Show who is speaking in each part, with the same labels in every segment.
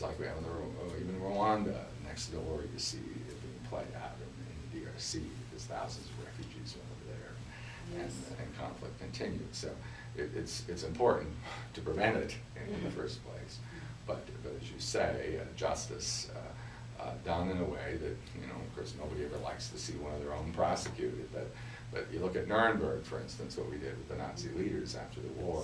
Speaker 1: countries like we have in even Rwanda, next door you see it being played out in the DRC because thousands of refugees went over there, and conflict continued. So it's important to prevent it in the first place. But as you say, justice done in a way that, of course, nobody ever likes to see one of their own prosecuted. But you look at Nuremberg, for instance, what we did with the Nazi leaders after the war.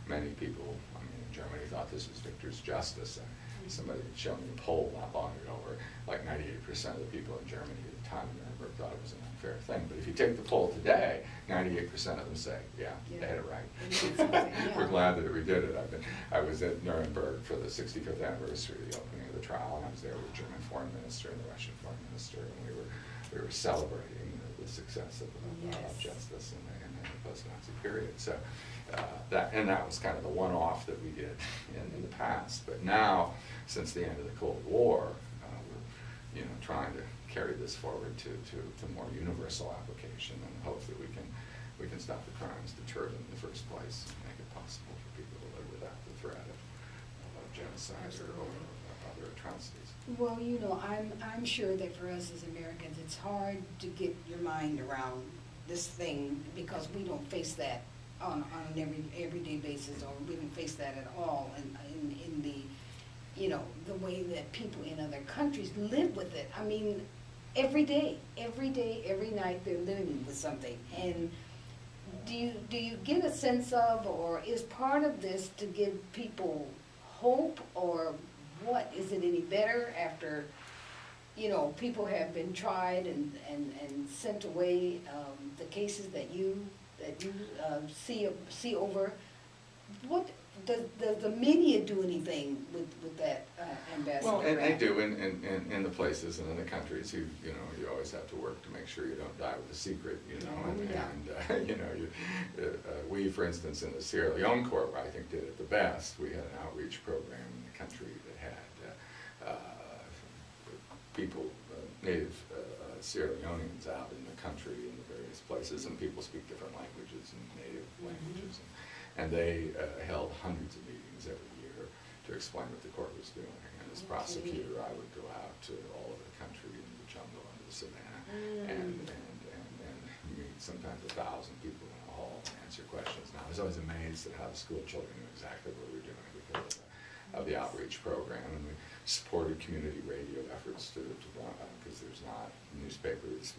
Speaker 1: Many people, in Germany thought this was victor's justice. Somebody had shown me a poll not long ago where like 98% of the people in Germany at the time of Nuremberg thought it was an unfair thing. But if you take the poll today, 98% of them say, yeah, they had it right. We're glad that we did it. I was at Nuremberg for the 65th anniversary of the opening of the trial, and I was there with the German foreign minister and the Russian foreign minister, and we were celebrating the success of justice in the post-Nazi period. So that was kind of the one-off that we did in the past. But now, since the end of the Cold War, we're trying to carry this forward to more universal application, and hope that we can stop the crimes deterred in the first place and make it possible for people to live without the threat of genocide or other atrocities.
Speaker 2: Well, I'm sure that for us as Americans, it's hard to get your mind around this thing because we don't face that on an everyday basis, or we don't face that at all in the the way that people in other countries live with it. I mean, every day, every night they're living with something. And do you get a sense of, or is part of this to give people hope, or what? Is it any better after people have been tried and sent away, the cases that you see over? What does the media do anything with that, Ambassador?
Speaker 1: Well, and they do in the places and in the countries. You always have to work to make sure you don't die with a secret. We, for instance, in the Sierra Leone court, I think did it the best. We had an outreach program in the country that had people, native Sierra Leoneans out in the country in the various places, and people speak different languages and native languages. And they held hundreds of meetings every year to explain what the court was doing. And as prosecutor, I would go out to all over the country, in the jungle, into the savannah, and meet sometimes 1,000 people in a hall and answer questions. Now, I was always amazed at how the school children knew exactly what we were doing because of the outreach program, and we supported community radio efforts because there's not newspapers,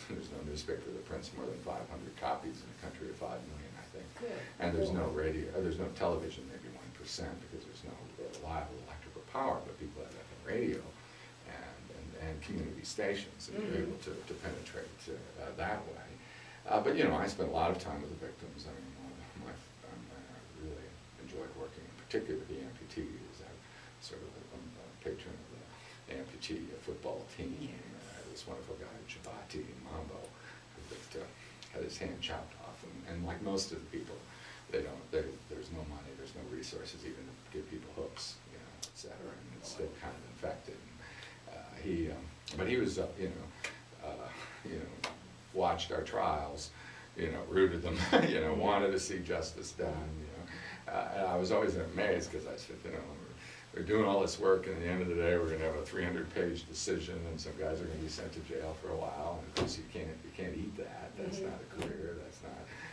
Speaker 1: there's no newspaper that prints more than 500 copies in a country of 5 million, I think.
Speaker 2: Good.
Speaker 1: And there's no radio, there's no television, maybe 1%, because there's no reliable electrical power, but people have FM radio and community stations, and you're able to penetrate that way. But I spent a lot of time with the victims. I really enjoyed working, in particular with the amputees. I'm sort of a patron of the amputee football team. This wonderful guy, Chabati Mambo, who had his hand chopped off. And like most of the people, there's no money, there's no resources even to give people hooks, et cetera, and it's still kind of infected. But he was, watched our trials, rooted them, wanted to see justice done, and I was always amazed because I said, we're doing all this work, and at the end of the day, we're going to have a 300-page decision, and some guys are going to be sent to jail for a while. And of course, you can't eat that. That's not a career.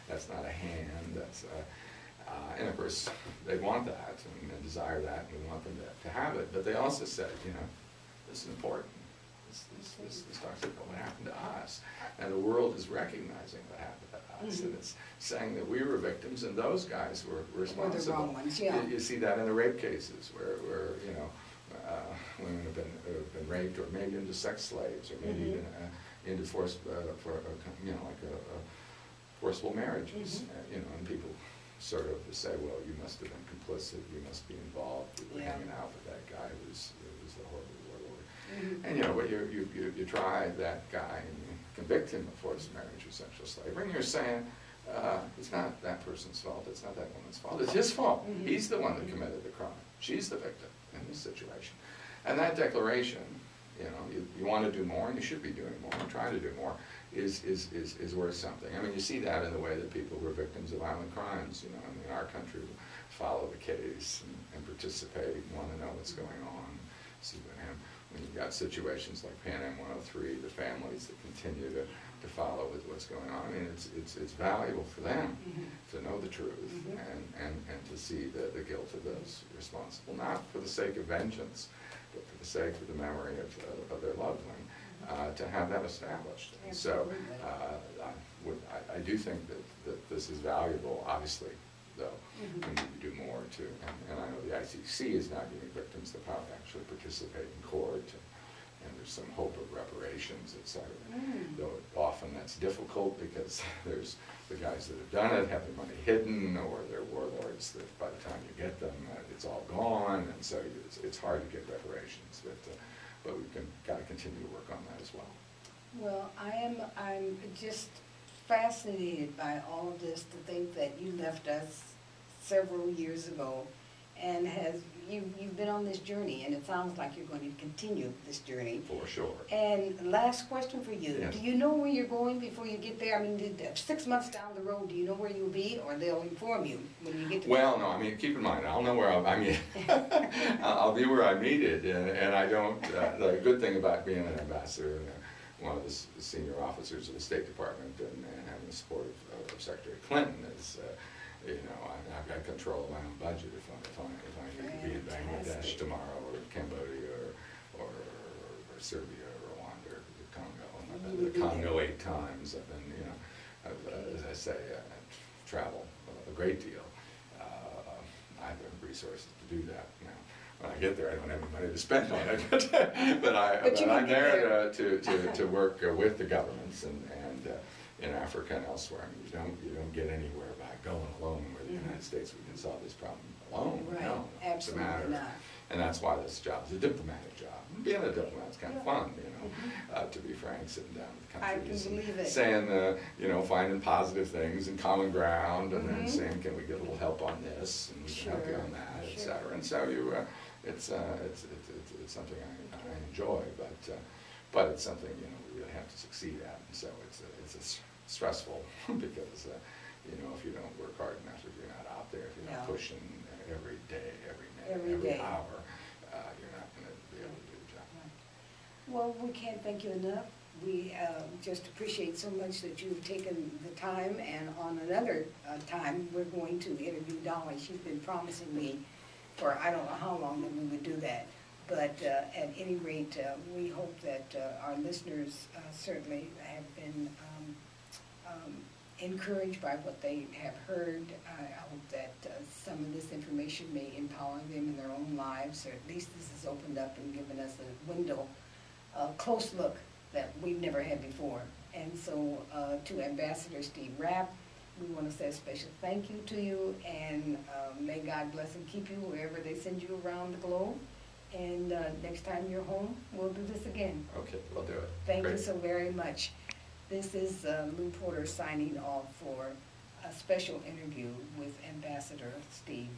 Speaker 1: That's not a hand. And of course, they want that and desire that, and we want them to have it. But they also said, this is important. This talks about what happened to us, and the world is recognizing what happened to us, and it's saying that we were victims and those guys were responsible.
Speaker 2: Or the wrong ones, yeah.
Speaker 1: You see that in the rape cases where women have been raped, or maybe into sex slaves, or maybe even into forcible marriages, and people sort of say, well, you must have been complicit, you must be involved, you were hanging out with that guy who was the horrible warlord. And but you try that guy and you convict him of forced marriage or sexual slavery, and you're saying it's not that person's fault, it's not that woman's fault, it's his fault. He's the one that committed the crime. She's the victim in this situation. And that declaration, you want to do more, and you should be doing more, and trying to do more, is worth something. I mean, you see that in the way that people who are victims of violent crimes, in our country, follow the case and participate and want to know what's going on. you've got situations like Pan Am 103, the families that continue to follow with what's going on. I mean, it's valuable for them to know the truth and to see the guilt of those responsible, not for the sake of vengeance, but for the sake of the memory of their loved one, to have that established. And so I do think that this is valuable, obviously, though. We need to do more to, and I know the ICC is now giving victims the power to actually participate in court, and there's some hope of reparations, et cetera. Though often that's difficult because there's the guys that have done it have their money hidden, or they're warlords that by the time you get them, it's all gone, and so it's hard to get reparations. But we've got to continue to work on that as well.
Speaker 2: Well, I'm just fascinated by all of this, to think that you left us several years ago, and you've been on this journey, and it sounds like you're going to continue this journey.
Speaker 1: For sure.
Speaker 2: And last question for you.
Speaker 1: Yes.
Speaker 2: Do you know where you're going before you get there? I mean, 6 months down the road, do you know where you'll be, or they'll inform you when you get to
Speaker 1: Well, no, I mean, keep in mind, I'll know where I'll be where I'm needed, and I don't, the good thing about being an ambassador and one of the senior officers of the State Department and having the support of Secretary Clinton is, you know, I've got control of my own budget if I need to be in Bangladesh tomorrow, or Cambodia, or Serbia, or Rwanda, or the Congo. And I've been to the Congo 8 times. I've been, you know, as I say, I travel a great deal. I have the resources to do that now. When I get there, I don't have any money to spend on it, but I'm there to work with the governments and in Africa and elsewhere. I mean, you don't get anywhere by going alone. Where the United States, we can solve this problem alone.
Speaker 2: Right.
Speaker 1: No,
Speaker 2: Absolutely
Speaker 1: it's a matter.
Speaker 2: not.
Speaker 1: And that's why this job is a diplomatic job. Being a diplomat is kind of fun, you know, to be frank, sitting down with countries
Speaker 2: I can believe it.
Speaker 1: saying, you know, finding positive things and common ground, and then saying, can we get a little help on this, and we can help you on that, et cetera. And so you, it's something I enjoy, but it's something, you know, we really have to succeed at. And so it's stressful because you know, if you don't work hard enough, if you're not out there, if you're not pushing every day, every minute, every hour, you're not going to be able to do the job.
Speaker 2: Well, we can't thank you enough. We just appreciate so much that you've taken the time, and on another time, we're going to interview Dolly. She's been promising me for I don't know how long that we would do that. But at any rate, we hope that our listeners certainly have been encouraged by what they have heard. I hope that some of this information may empower them in their own lives, or at least this has opened up and given us a window, a close look that we've never had before. And so to Ambassador Steve Rapp, we want to say a special thank you to you, and may God bless and keep you wherever they send you around the globe. And next time you're home, we'll do this again.
Speaker 1: Okay, we'll do it.
Speaker 2: Thank you so very much. This is Lou Porter signing off for a special interview with Ambassador Steve